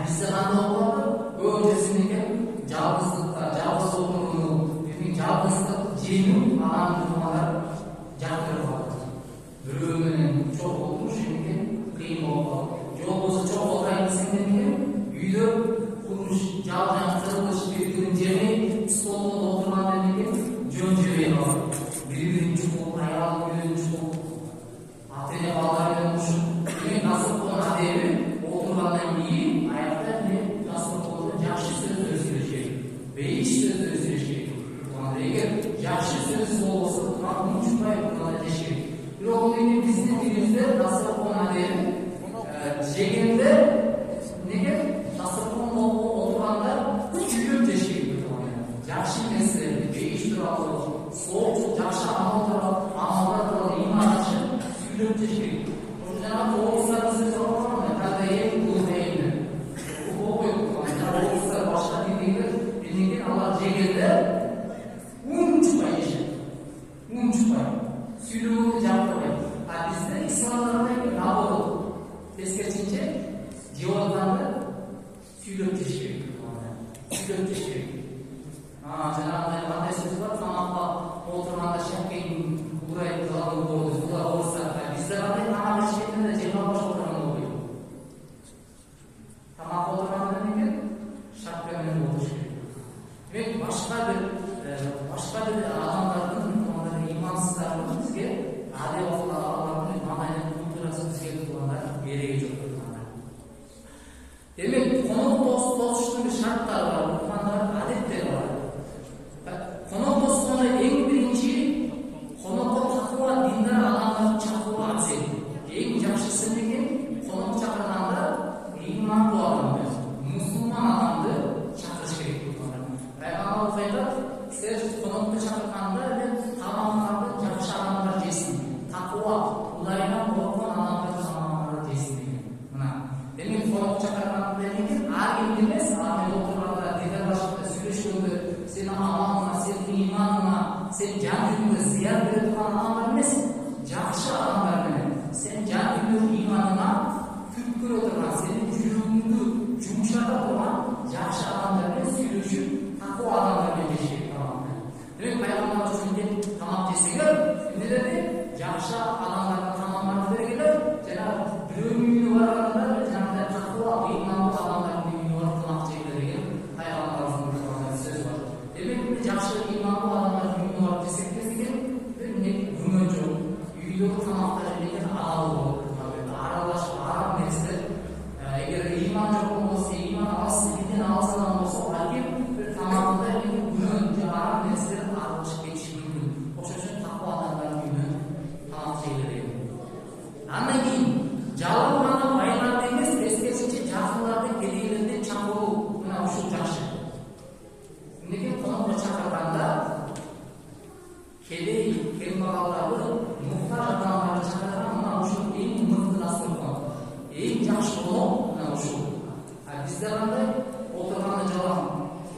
Bizde qanday bo'ladi? Bu o'rtasiniga jalg'iz жеңіл аған тұрғандар жақтырып алды. Біреуімен çok olmuş şimdi kıyım oldu. Yolumuzu çok olmayı düşündüğünde үйde kurmuş, жалған kırılmış bir-birinin жерine stolunda oturған demеген жөн жебей қалды. Bir-birinin çubuğu, ayağını gözünün çubuğu. Atene bağlarıyla olmuşum. Demek nasıl onun ademi oturgandan кейін ayakta ne nasıl oldu? Жақсы сөз өзгерişecek. Beyiş söz özgürleşecek. Егер жақсы сөз болса, мақұл ұшпай бұнада дешек. Бірақ ол енді біздің үйімізде дастархан әдемі жегенде неге дастархан отырғанда күйліп дешек. Жақсы нәрселерді, бейіш туралы, сол жақсы амал туралы, амалдар туралы иман ашып күйліп дешек. Жаңағы облыстарымызды соғылған, қандай ел, бұл әйелі. Бұл облыстар башқа деңгейлер, деңгейлер алар жегенде unutmayın işte. Unutmayın. Sülûnu yapmayın. Bizde İslam'da ne olur? Tezkeçince diyorlarında sülûn teşkil. Sülûn teşkil. Cenab-ı Hak söz var. Tamamla oturmanda şekil buraya kılalım oldu. Bunlar olursa bizde var ya tamam şeklinde Cenab-ı Hak oturmanda oluyor. Tamam oturmanda ne ki? Şakkanın oluşuyor. Ve başka bir adamların imansızlarının bizge ade vaqtda Allah'ın imanayla kulturası bizge tutulanlar gereği yok. Demek konuk dostluğun bir şartları var, bunların adetleri var. Konuk dostluğunda en birinci konukta takva dindar adamların çakılı aksel. En yaxşısı degen konuk çakırganda iman bu adamdı, Müslüman adamdı çakırış gerek tutulanlar. Peygamber aytadi, siz konukta çakırganda tamamlardı yaxşı adamlar jesin. Takva, Ulaydan korkkan adamlar tamamlar jesin degan. Mana demek konuk çakırganda demek har kim emas, men oturganda deda boshqa söyleshganda seni amonga, sening imoningga, sen joningga ziyon beradigan odamlar emas, yaxshi odamlar bilan sen joningga, imoningga kulkir o'tirgan, sening yuragingni yumshatib turgan yaxshi odamlar bilan söyleshib, takva odamlar bilan yashaydi. Demek Peygamber Resulü'nün tamam deseler, ne dedi? Yaxşı adamlarga tamamlarni bergiler. Cenab-ı birovning varanda, Cenab-ı takva, imanlı adamlarning uyini var qilmoq degan Peygamber Resulü'nün söz var. Demek yaxşı imanlı adamlarning uyini var desek degan bir ne gumon yo'q. Uyda tamoqlar degan halol bo'ladi. Aralash harom narsalar. Agar iymon yo'q bo'lsa, iymon aslidan olsadan bo'lsa, balki bir tamoqda gumon harom narsalar aralashib ketishi mumkin. O'sha uchun taqvo odamlarning uyini tamoq yeyiladi. Andan keyin javob mana baylar dengiz eskesincha jahillarning kelinganda chaqiruv mana shu yaxshi. Lekin qo'noqqa chaqirganda kambag'allarni muhtoj odamlarni chaqirgan mana shu eng muhtasim qilgan. Eng yaxshi qo'noq mana shu. Bizda qanday o'tirganda javob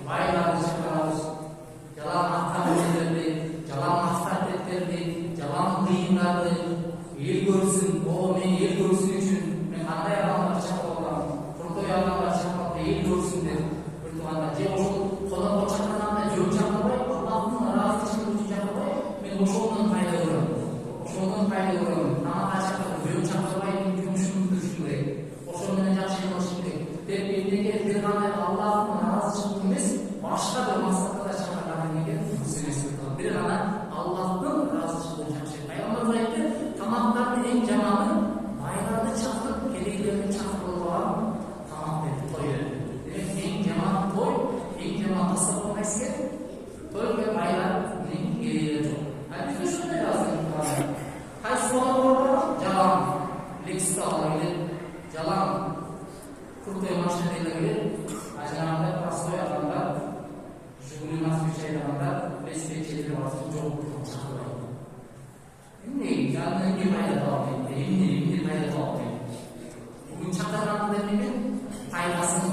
baylarni chaqiramiz. Jalan mahkamlarni, jalan mahkamlarni, jalan kıyımlarni el görsün, o men el görsün için men qanday odamlar chaqirdim, qurtoy odamlar chaqirib el görsün deb bir tuğanda je o'sha qo'noqqa chaqirganda jo'q chaqirmay, Allohning roziligi uchun chaqirmay, men o'shadan foyda ko'raman. O'shadan foyda ko'raman. Namaga chaqirib, jo'q chaqirmay, yumshab turishim kerak. O'sha bilan yaxshi bo'lishim kerak. Deb menga berganday Allohning roziligi emas, boshqa bir maqsadda chaqirganimga musulmon bir ana Allohning roziligi uchun yaxshi. Payg'ambar aytdi, tamoqlarning eng jamoli baylarni chaqirib, kelaylarni chaqirib olib, tamoq berib qo'yadi. Demak, eng jamol to'y, eng jamol tasavvur qaysi? To'yga baylarning kelaylar. Bizda shunday yozilgan. Qaysi bor? Jalon, Lexus'larga, jalon, kurtoy mashinalarga, ajnabda prostoy odamlar, Jiguli Moskvich odamlar, Respechchilar orasida jo'q chaqiradi. Endi yangi mayda topdi, endi mayda topdi. Bugun chaqirganda nega? Faydasini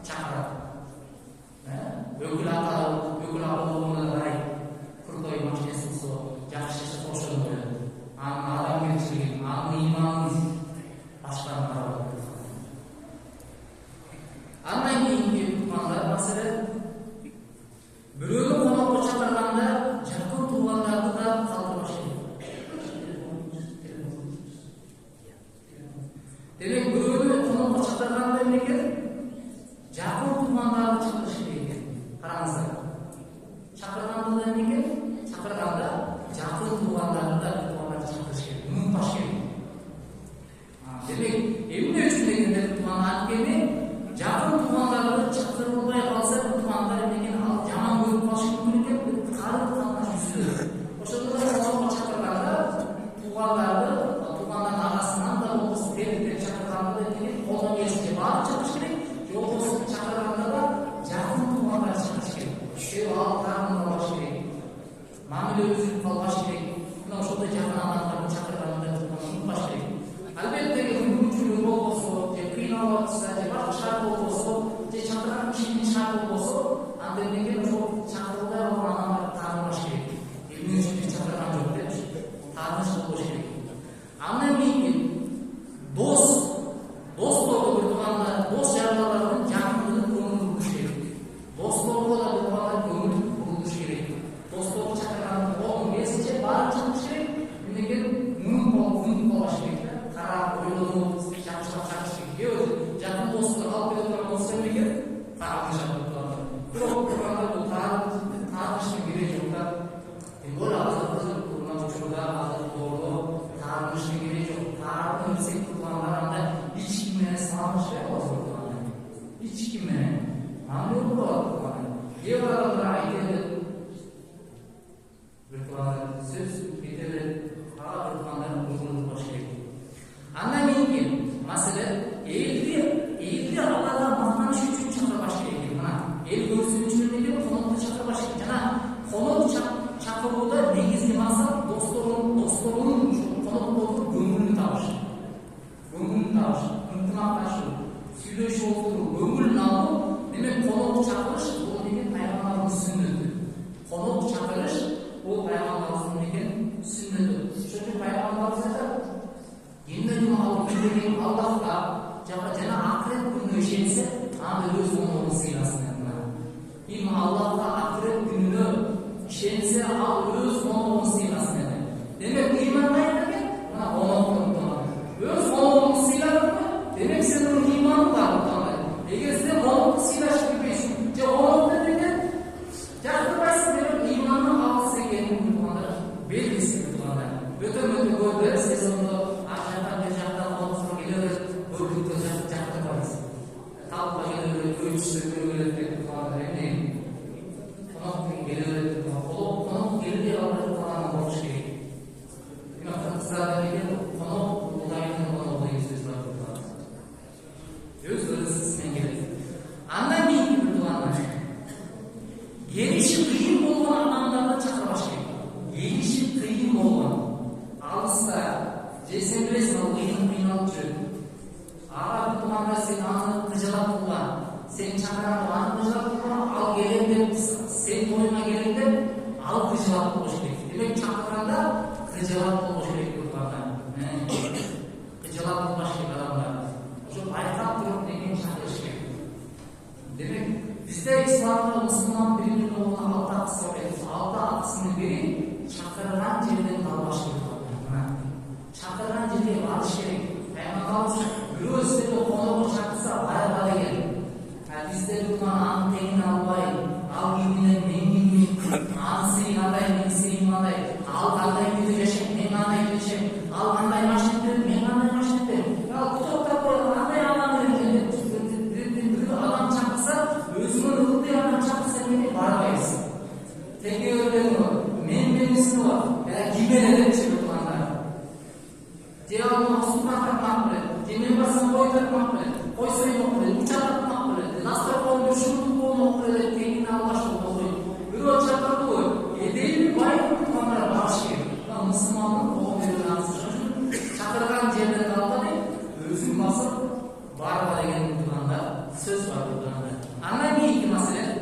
chaqiradi. O'g'il aqal Namda üzülüp kalbaş gerek. Buna ошолдо жакын адамдарды чакырганында унутпаш керек. Албетте мүмкүнчүлүгү болбосо, же кыйналып атса, же башка шарт болбосо, же чакырган кишинин шарты болбосо, анда эмнеге ошол чакырылган адамдарды тааныш керек. Эмне үчүн чакырган жок депчи, тааныш болуш керек. Андан кийин досторго бир тууганда, дос жарлардын жакындыгын көңүл буруш керек. Досторго да бир тууганда көңүл буруш керек. Досторго чакырган колун кезинче баарын чакырыш керек. Эмнеге мүмкүн болбош керек. Карап, ойлонуп, жакшылап чакырыш керек. Жакын достор алып келе турган болсо эмнеге тааныш болот. Бирок турганда бул тааныштын кереги жок да. Тем более азыр турган учурда азыр тоодо тааныштын кереги жок. Таанып билсек тургандар анда эч ким менен салышпай калат. Эч ким менен аны болот. Кээ бир адамдар айтады. Бир турганда сөз кетели ага бир тургандар көңүл буруш керек. Андан кийинки маселе элди Аллага мактаныш үчүн чакырбаш керек. Мына эл көрсүн үчүн эмне конокто чакырбаш керек. Жана конок чакырууда негизги максат досторунун коноктордун көңүлүн табыш. Ынтымакташуу, сүйлөшүп отуруу, көңүлүн алуу. Демек конок чакырыш бул деген пайгамбардын сүннөтү. Конок чакырыш бул пайгамбардын деген сүннөтү. Ошондо пайгамбарыбыз айтат: "Эмнени алып келген Аллахка жана акырет күнүнө ишенсе, аны өз коногун сыйласын." Ким Аллахка акырет күнүнө ишенсе, ал өз коногун сыйласын. Демек ыйман кайерден? Мына коноктон. Өз коногун сыйладыңбы? Демек сенин ыйманың бар. Эгер сен конокты сыйлашып билбейсиң, же конокто деген жакырбайсың, демек ыймандын алыс экенин билгендар белгиси турганда. Өтө көбү сезондо ар жактан бир жактан конокко келет, көрдүктө жактырбайбыз. Талпа келет, өчүсү келет деп турганда эмне? Конокко келет, конок келбей калган турган болуш керек. Демек кыздар деген конок Андан кийин тургандар келиши кыйын болгон адамдарды чакырбаш керек. Келиши кыйын болгон, алыста, же сен билесиң ал кыйналып жүрөт. Ага турганда сен аны кыжалап турган, сен чакырган аны кыжалап турган, ал келем деп, сен тоюңа келем деп, ал кыжалап болуш керек. Демек чакырганда кыжалап болуш керек турганда. Кыжалап болуш керек адамдар. Ошо байкап туруп деген чакырыш керек. Демек, bizde İslam'da Müslüman birinin olduğuna altta akısı var. Altta akısını biri çakırgan yerden kalbaş gerek. Çakırgan yerden varış gerek. Peygamberimiz göğüsleri konuğu çakırsa baya gerek. Bizde tutan an teyin albay, al gibine men gibi, an seyin aday, men seyin aday, al kanday gibi yaşayıp, men kanday yaşayıp, al kanday maşindir, men kanday maşindir. Ya kutupta koyalım, kanday adam verir. Adam çakırsa, özünün ılıklı adam çakırsa beni barbayız. Teki öğreni var, menisi var, gibene de çıkırtmanlar. Devamlı sultan takmak bile, demin basan boy takmak bile, koy saymak bile, uçak takmak bile, nasıl koyun düşündük olmak bile, tekini anlaşmak bile. Bir o çakırdı o, değil bay tutmanlara başı. Müslümanın o verir ansızın, çakırgan yerden kaldı değil, özün masal, barba degen tutmanda, söz var tutmanda. Andan keyinki masale,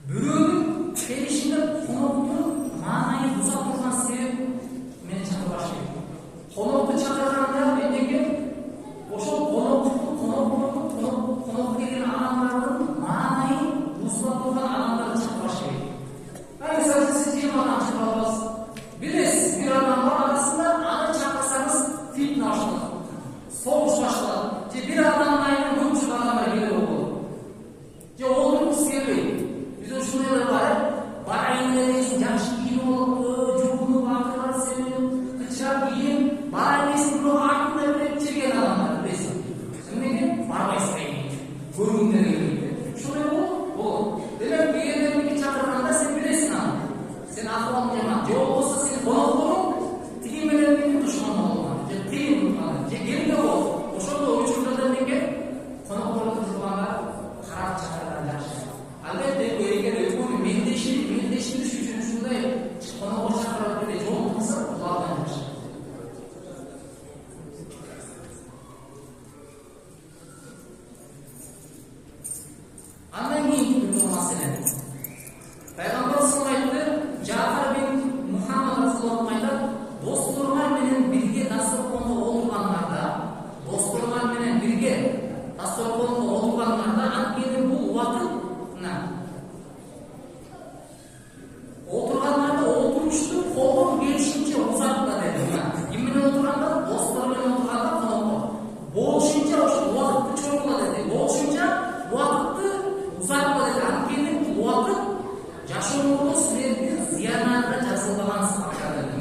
bürünün kelişinde konoktun manayı buzak turgan sebep meni çakırbaş керек. Konoktu çakırganda mendeki ошол konok деген адамдардын манайы бузулуп турган адамдарды чакырбаш керек. Мисалы сиз 20 адам чакырабыз. Билесиз, бир адамдын арасында аны чакырсаңыз фитна башталат. Согуш башталат. Же бир адамдын айынан көпчүлүк адамдар келип болот. Же олдургусу келбейт. Биз ушундайлар бар. Байыңда дейсиң, жакшы кийим болуп, жугуну бакырат сени, кычап кийим, бара дейсиң, бирок артында бир чеген адамдар билесиң. Эмнеге? Барбайсың. Көргүңдө келбейт. Ушундай болот. Демек, бирден чакырганда сен билесиң аны. Сен акылың жаман. Же болбосо сен конокторуң тиги менен душман болгон. Же кыйын болгон. Же келбей болот. Ошондо учурда эмнеге? Конокторду турганда карап чакырган жакшы. Албетте, Андан кийинки бир маселе. Пайгамбар саллаллаху алейхи Жафар бин Мухаммад Расулуллах айтат, досторуңар менен бирге дастархонго отургандарда, досторуңар менен бирге дастархонго отургандарда, анткени бул убакыт отургандарда отурушту колдон келишинче узатта деди. Эмне отурганда, достор менен отурганда конокко болушунча ошол убакытты чоңгула деди. Болушунча убакытты узатта деди. Анткени бул убакыт жашооңордо силердин зыянатына жазылбаган сабактар деди.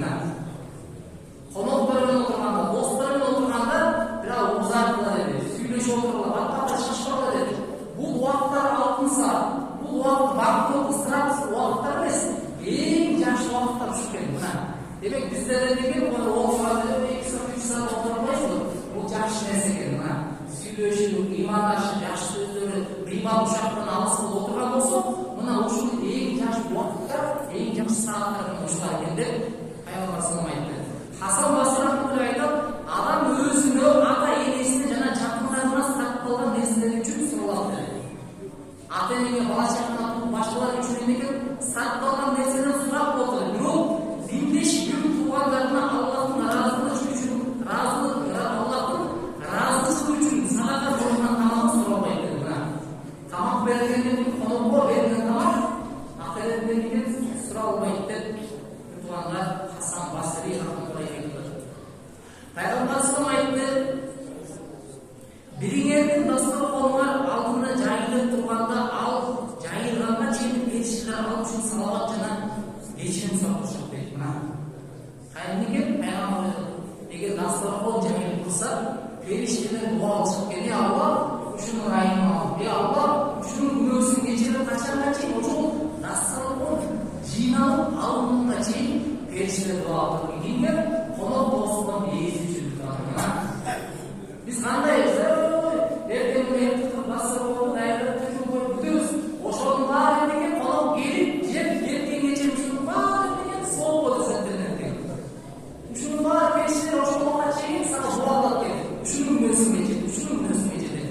Коноктор менен отурганда, достор менен отурганда бирок узатта деди. Сүйлөшүп отурганда бакка шашпагыла деди. Бул убакыттар алтын саат. Бул убакыт бактын ысырап убакыттар эмес. Эң жакшы убакыттар ушул. Демек биздер деген мына 10 саат, 2 саат, 3 саат отурбайбыз. Бул жакшы нерсе экен. Сүйлөшүп, имандашып, жакшы сөздөрү, рыба ушактан алыс болуп отурган болсо, мына ушул эң жакшы убакыттар, эң жакшы сааттар ушулар экен деп Пайгамбар саллаллаху алейхи айтты. Хасан Басри айтат, адам өзүнө, ата-энесине жана жакындарына сакталган нерселер үчүн суралат dedi. Ата-энеге бала чакана башкалар үчүн экен сакталган нерседен сурап отур. Бирок диндеш бир туугандарына Аллахтын ыраазылыгы үчүн, Аллахтын ыраазылыгы үчүн садака болгон тамак суралбайт dedi. Тамак бергенден конокко берген тамак акыреттен кийин суралбайт деп туугандар Хасан Басри рахматуллахи айтты. Пайгамбар саллаллаху алейхи айтты, бириңердин дастархоңар алдында жайылып турганда, ал жайылганга чейин периштелер ал үчүн салават жана кечирим сурап турушат дейт. Кайнеге пайгамбар эгер дастархон жайылып турса, периштелер дуа кылышат экен. Алла ушунун райын ал. Алла ушунун күнөөсүн кечирип качанга чейин ошол дастархон жыйналып алынганга чейин периштелер дуа кылат. Кийинге конок болсондон ээси үчүн. Биз кандайбыз? Эртең менен дастархонду даярдап күтөбүз. Ошонун баары деген конок келип, жеп эртеңгече ушунун баары деген соолго десеттенет. Ушунун баары периштелер ошолго чейин сага дуа кылат экен. Ушунун күнөөсүнгө жет, ушунун күнөөсүнгө жетет.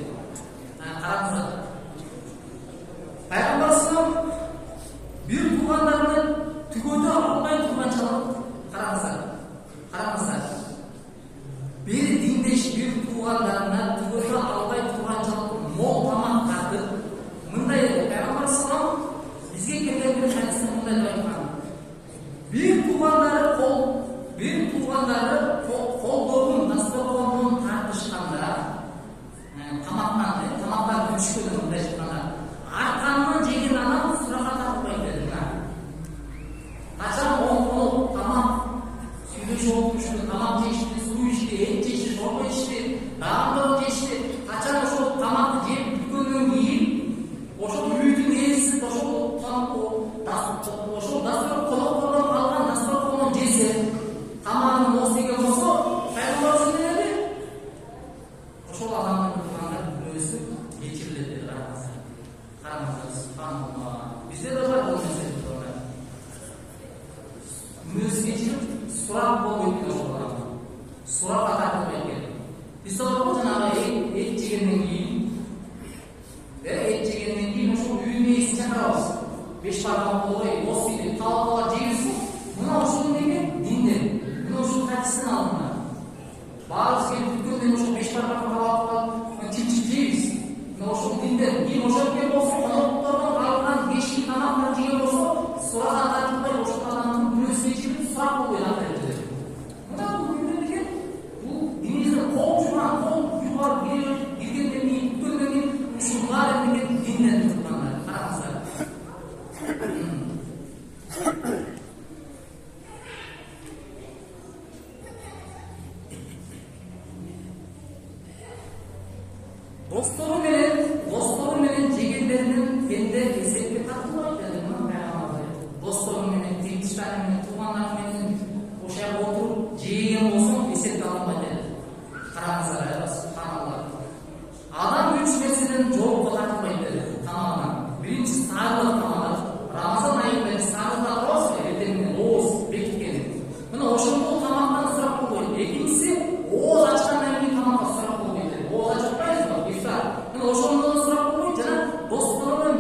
Караңыздар. Пайгамбар саллаллаху бир туугандарына түгөтө албай турганчалык караңыздар. Бир диндеш бир туугандарына түгөтө албай турганчалык мол тамактарды мындай Пайгамбар саллаллаху бизге келген бир хадисте мындай деп айткан. Бир туугандары колдорун дастархондон тартышканда, тамактар бүчкөдө мындай айтканда, аркандан жеген анам суракка тартпайт деди. Качан оңгонуп тамак сүйлөшүп отурушты, тамак жешти, суу ичти, эт жешти, шорбо ичти, даамдоо жешти. Качан ошол тамакты жеп бүткөндөн кийин ошол үйдүн ээси ошол коноктордон калган дастархондон жесе, тамагын оздеген болсо, Пайгамбар не dedi? Ошол адамдын турганда күнөөсү кечирилет деп караңыздар. Субханаллах. Бизде да бар бул нерсе. Күнөөсү кечирип сурап болбойт экен ошол адам. Суракка тартылбайт экен. Мисалы жанагы эт жегенден кийин ошол үйдүн ээсин чакырабыз. 5 бармак болбой, осы деп талапалар жейбизби? Мына ошол деген динден. Мына ошол хадистен алынган. Баарыбыз келип бүткөндөн ошол 5 бармак талапалар чичип жейбиз. Мына ошол динден. Кийин ошол келип болсо, коноктордон калган кешки тамактар жеген болсо, суракка тартылбай ошол адамдын күнөөсү кечирип сурак болбойт акырет. Мына бул деген бул динибиздин кол жумган, кол югары киргенден кийин, бүткөндөн кийин ушул баары деген динден тургандар. Караңыздар. Достору менен жегендеринин пенде эсепке тартылбайт деди Пайгамбар. Достору менен, типтиштары менен, туугандар менен ошол отуруп жеген болсоң эсепке алынбайт деди. Караңыздар, субханаллах. Адам 3 нерседен жоопко тартылбайт деди тамагынан. Биринчи саарлык тамак. Рамазан айында саарлык алабыз, эртең менен ооз бекиткен. Мына ошондо тамактан сурап болбойт. Экинчиси ооз ачкандан кийин тамакка сурап болбойт деди. Ооз ачпайбызбы? Ифтар. Мына ошондон сурап болбойт жана достору менен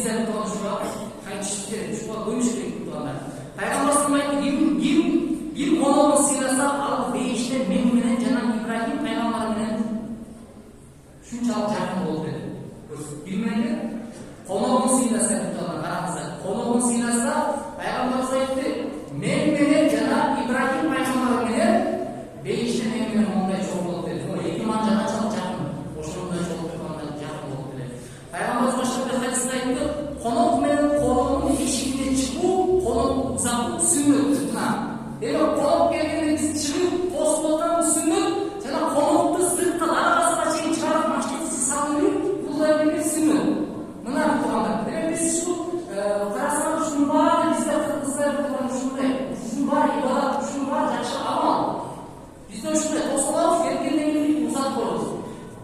bizden konuşuyor. Kayıtçıları, şu an koymuş bekliyorlar. Peygamber sallallahu bir konuğun sırası al değişti memnuniyet Cenab-ı İbrahim Peygamber'in şunçalık yakın oldu. Bilmedi. Konuğun sırası tutuyorlar aramızda. Konuğun sırası Peygamber sallallahu memnuniyet Cenab-ı İbrahim Peygamber'in değişti memnuniyet onday çok oldu. O iki mancadan çok yakın. Boşluğunda çok yakın oldu. Peygamber başka bir hadisinde ayıttı. Konuk benim konuğumun eşiğine çıkıp konuk uzaklık sünnet tutma. Demek konuk geldiğinde biz çıkıp postbodan sünnet sana konuktu sırttan arasına şeyi çıkarıp maşkesi sağlıyor. Kullanabilir sünnet. Bunlar bir tamamdır. Demek biz şu karasan şunu var bizde kızlar şunu var ibadat şunu var yaşa amal. Bizde şurada postbodan geldiğinde uzak oluruz.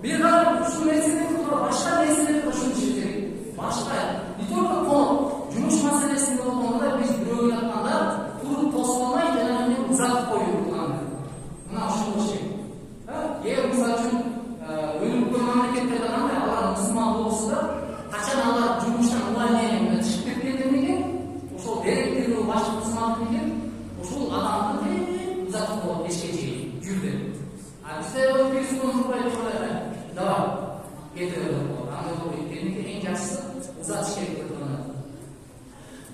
Bir kadar şu meseleyi başka meseleyi şunu çekelim. Başka bir türlü konu, cumuş meselesinde olduğunda biz büro yönetmende turup toslanmayı denenimden uzak koyuyoruz. Buna aşırı şey. Eğer misal için ölüm koyu memleketlerden ama Allah'ın Müslüman olsa da kaçan Allah cumuştan ulaylayalım çıkıp etmediğinde o direktörü başka Müslüman değil, o adamın değil uzak koyu eşkeciyi, güldü. Bizde o birisi konuşmayı şöyle devam getiriyorlar. Anadolu ülkenin en yaşlısı uzak şirketi buna.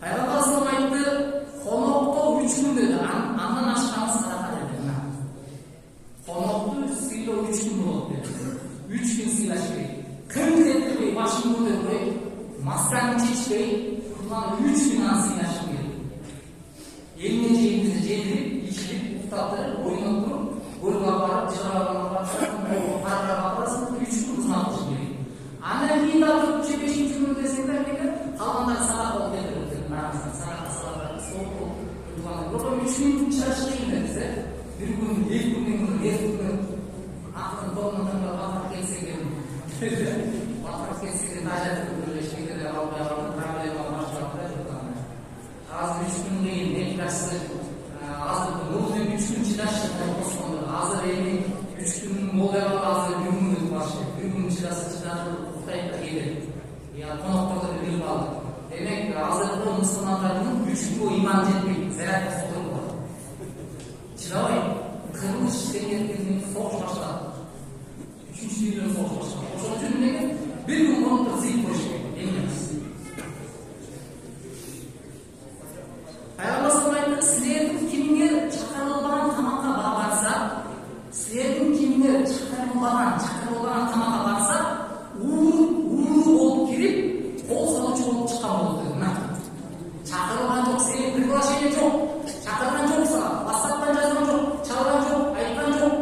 Peygamber sallallahu aleyhi ve sellem konukta 3 gün dedi. Andan aşağısı sadaka dedi. Konukta sıyla 3 gün oldu dedi. 3 gün sıyla şey. Kırk ettirmeyi, başını vurdurmayı, maskanı çeşmeyi, kurtulan 3 gün sıyla şey. Eline cebimizi cedirip, içilip, uftatırıp, oyuna kurup, gruba varıp, dışarılarına varıp, parklara varıp, 3 gün uzmanmış gibi. Annem bir daha 4-5 gün destekler gibi kalanlar sabah oldu dedi. Sabah soğuk oldu. Burada 3 gün çalıştırayım bize. Bir gün, bir gün, aklın dolmadan da bakar kessekim. Bakar kessekim, tacatı böyle şekilde almaya vardı. Problema başladı. Az 3 gün değil, ne klaslı. Az da 3 gün çıdaştık. Az da 3 gün molaya bazı bir gün başladı. Bir gün çıdaştık. Ya konuklarda bir aldı. Demek hazırlıklı Müslümanların 3 bu iman etmeyi, zerat tutumu var. Çıravay, kırmızı şirketlerinin soğuk başladı. 3. milyon soğuk başladı. O sonucu ne? Bir gün konukta zil koşuyor. Emiyoruz. Peygamber sallallahu aleyhi ve sellem sizlerin kimler çakarılmadan tamaka bağlarsa, sizlerin kimler çakarılmadan tamaka bağlarsa, uğur olup girip kol salıcı olup çıkan oldu. Çakırılan çok, senin kırılan şeyin çok. Çakırılan çok sana. WhatsApp'tan yazılan çok. Çağıran çok. Ayıktan çok.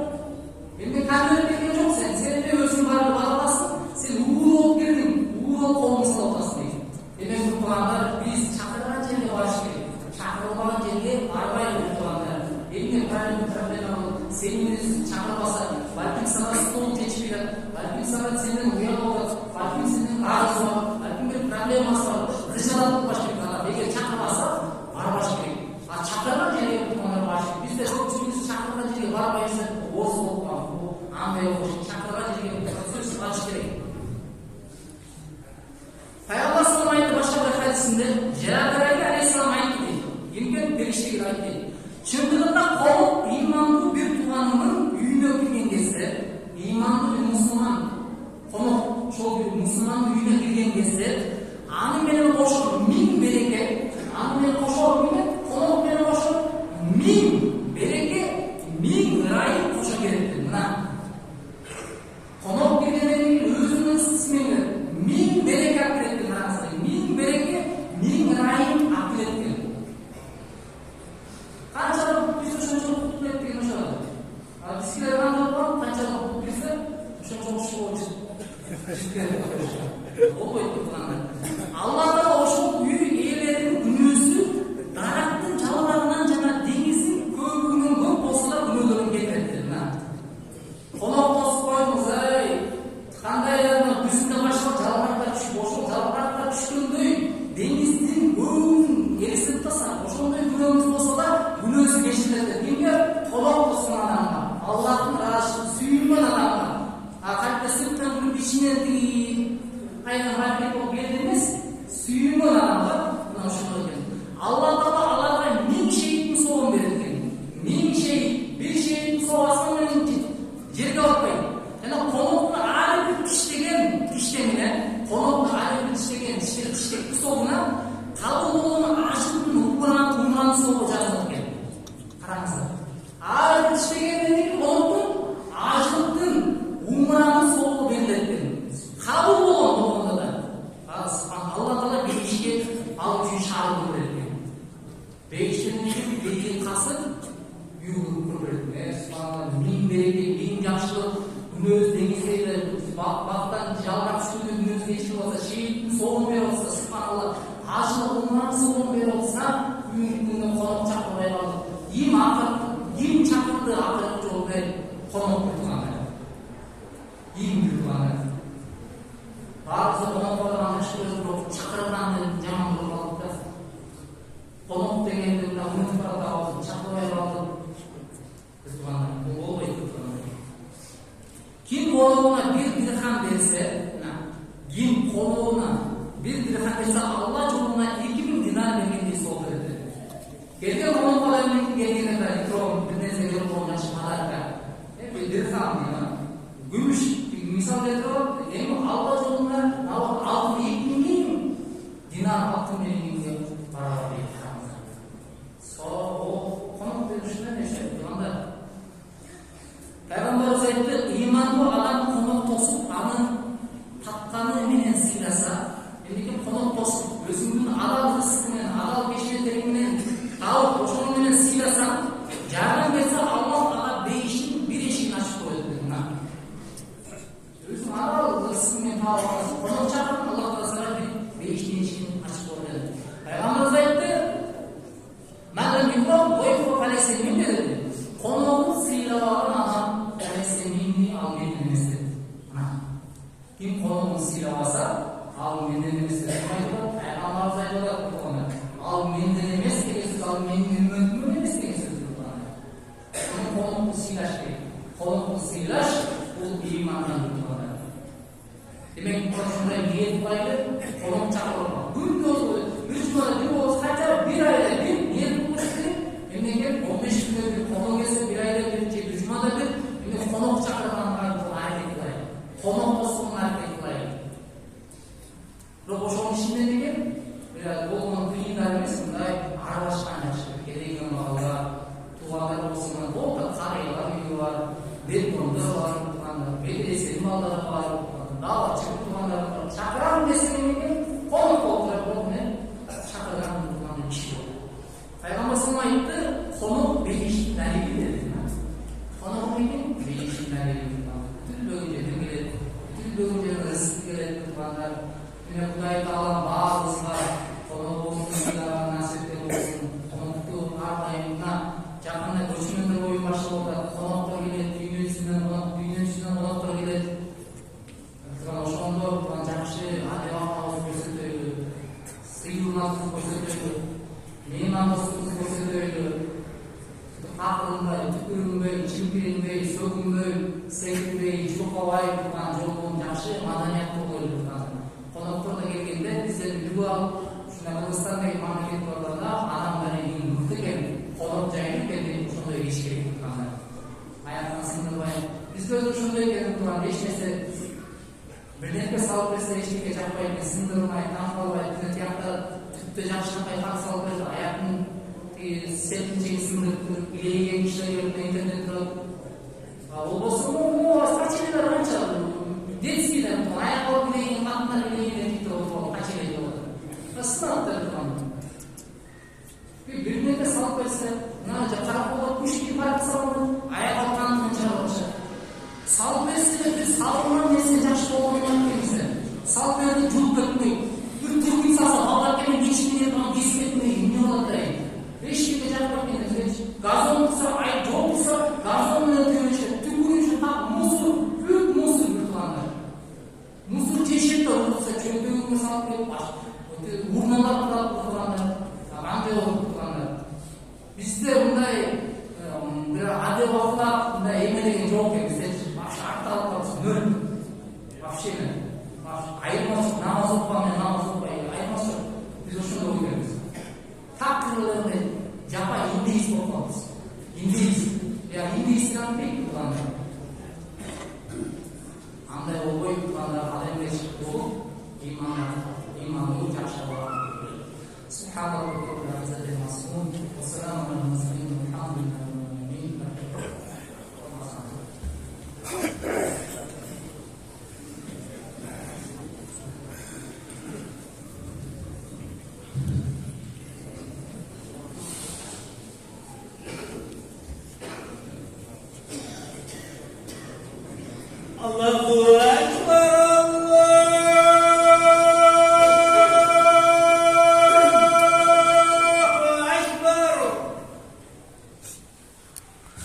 Benim kendi öğretmenim çok sen. Senin de özün varlığı bağlamazsın. Sen uğur olup girdin. Uğur olup olmuşsun oltasın değil. Demek bu Kur'an'da biz çakırılan yerine başlayalım. Çakırılan yerine arabayla kurtulanlar. Benim problem alalım. Senin çakırmasa, belki sana stol teşviren, belki sana senin uyan olur, belki senin arzusu var, belki bir problem var, dışarıdan başka bir kadar. Eğer çakırmasa, var başka bir. Çakırlar geliyor bunlar başka. Biz de çok çünkü çakırlar geliyor, var bayırsa, boz olmam, bu anlayı olmuş. Çakırlar geliyor, sırf açık gerek. Peygamber sallallahu aleyhi ve sellem başka bir hadisinde, Cebrail aleyhisselam ayet değil. Yine perişte gibi ayet değil. Çıldırında kol imanlı bir tuhanının üyüne girgen gezse, imanlı bir Müslüman, konuk çoğu bir Müslüman üyüne girgen gezse, anı benim koşur min bereke, anı benim koşur min, konuk benim koşur min bereke, min rahim koşa gerektir. Konuk girgenin özünün ismini min bereke akredettir. Min bereke, min rahim akredettir. Kançalık biz çok mutlu ettiğini söyledi. Bisküvilerden toplam kançalık bizde çok şu olmuş. O boyutlu kullandı. Allah'ta o şu büyük iyilerin günüsü daraktın çalılarından cana denizin kökünün gök olsa da günüdürün getirebilir. Konuk dost koyunuz ey. Kanday yerine üstüne başlayıp çalılarla düşüp boşluğu çalılarla düşkündüğü denizin göğün gelisi tutasa boşluğunda günümüz olsa da günüsü geçtirildi. Bilmiyor, kolak olsun adamlar. Allah'ın razı suyundan adamlar. Kalpte sırttan bunu biçine değil. Aynen hareket o geldiğimiz сүйінген адамға мына ошондой экен. Алла Таала аларга 1000 шейиттин соогун берет экен. 1000 шейит, бир шейиттин соогасы менен жерге батпайт. Жана коноктун ар бир тиштегени, коноктун ар бир тиштекти соогуна кабыл болгон ашыктын умран соогу жазылат экен. Караңыздар. Ар бир тиштегенден коноктун ашыктын умран соогу берилет экен. Кабыл болгондо да Алла Таала бейишке алып жүрүш шаардын берет экен. Бейиштен бейиштин касы үйгө берет экен. Миң береке, миң жакшылык, күнөөбүз деңиздейди, бактан жалгап түшкөндө күнөөбүз кечирип алса, шейиттин соогун берип алса, субханалла, ажылык умран соогун берип алса, үйүндө конок чакырбай калдык. Ким чакырды акырет жолдо конок курганы. Ким курганы. Баарыбыз коноктордон чакырганды жаман көрүп алдык да. Конок дегенди унутуп баратабыз, чакырбай калдык. Ким коногуна бир дирхам берсе, ким коногуна бир дирхам берсе, Алла жолуна 2000 динар бергендей соо берди. Келген конокко келгенде икром бир нерсе көрүп калган мадарка. Бир дирхам күмүш мисал келтирип, эми Алла жолуна 2000 динар алтын бергенге барабар дейт. Конок беришинен эше анда Пайгамбарыбыз айтты, иманды адам конок тосуп, аны тапканы менен сыйласа, эми конок тосуп, өзүңдүн адал рызкы менен, адал кеченеттери менен алып, ошону менен сыйласаң, жардам берсе, Аллах ага бейиштин бир эшигин ачып коет дейт. Өзүң адал рызкы менен таап, конок чакырып, Аллах Таала сага бейиштин эшигин ачып коет. Пайгамбарыбыз айтты, "Мадам ибром бойфо палесе мен" dedi. Konogун сыйлабаган адам ал менен эмес деп. Ким коногун сыйлабаса, ал менен эмес деп айтып, Пайгамбарыбыз айтып аткан, ал менден эмес деген сөз, ал менин үммөтүмдөн эмес деген сөз деп атат. Коногун сыйлаш керек. Коногун сыйлаш бул имандан турат. Демек, ошондой ниет байлы, конок чакырып, күндө бир жумада бир болсо, кача бир айда бир ниет кылыш керек. Эмнеге 15 күндө бир конок келсе, бир айда бир же бир жумада бир конок чакырганга аракет кылайын. Конок тосууга аракет кылайын. Бирок ошонун ичинде деген болгон кыйындар эмес, мындай аралашкан жакшы. Келген балга, туугандар болсо, болду, карыйлар үйү бар, бетмондар бар, медресе балдары бар, дагы чыгып туугандар бар. Чакырам десең конок болуп турат, чакырган тууган киши болот. Пайгамбар саллаллаху алейхи ва саллям айтты, конок бейиштин далили dedi. Konok деген бейиштин далили. Күтүлбөгөн рызык келет тургандар. Мына Кудай Таала баарыбызга конокун сыйлаган насиптер болсун. Конокту ар дайым жакында көчмөндөр бою башталып атат. Коноктор келет, дүйнөсүнөн коноктор келет. Ошондо жакшы адеп-акыбызды көрсөтөлү, сыйынмасын көрсөтөлү, меймандостугубузду көрсөтөлү. Акылынбай, түкүрүнбөй, чимпиринбей, сөгүнбөй, секинбей, жокобай турган жолдон жакшы маданият бололу турган. Коноктор да келгенде бизден үлгү алып, ушундай Кыргызстандагы мамлекет борборунда адамдар эң мыкты экен, конок жайын келди, ошондой иш керек тургандар. Аяктан сындырбай, бизде өзү ошондой экен турган, эч нерсе бир нерсе салып берсе эчтеке жакпай, сындырмай, таң калбай, бир тиякта түптө жакшынакай так салып берсе, аяктын сетинчеги сындырып, илейген кишилер интернет турат. Болбосо, качелер канча? Детскийлер, аяк алып илейген, катындар илейген типте болуп, качелер болот. Сынаттар турган. Бир нерсе салып берсе, мына караколго күчкү барып салып, аяк алгандын чыгарып алышат. Салып берсе, бир салынган нерсе жакшы болгондон келсе, салып берди жууп кетпей, бир түркүн салса, балдар келип кичинен кесип кетпей, эмне болот да? Ешкімге жақпақ кетеді. Газон тұрса, жол тұрса, газон менен төрешет. Түкірінші тақ мусор, бүт мусор тұрғандар. Мусор тешет тұрса, чөмпегіңге салып кетіп, урналар тұрғандар. Қандай болып тұрғандар. Бізде бұндай адеп ақылақ, бұндай емелеген жоқ екен. Бізде арталып қалыпсыз, нөл. هذا هو قول العزيز المعصوم والسلام على المرسلين والحمد لله رب العالمين. الله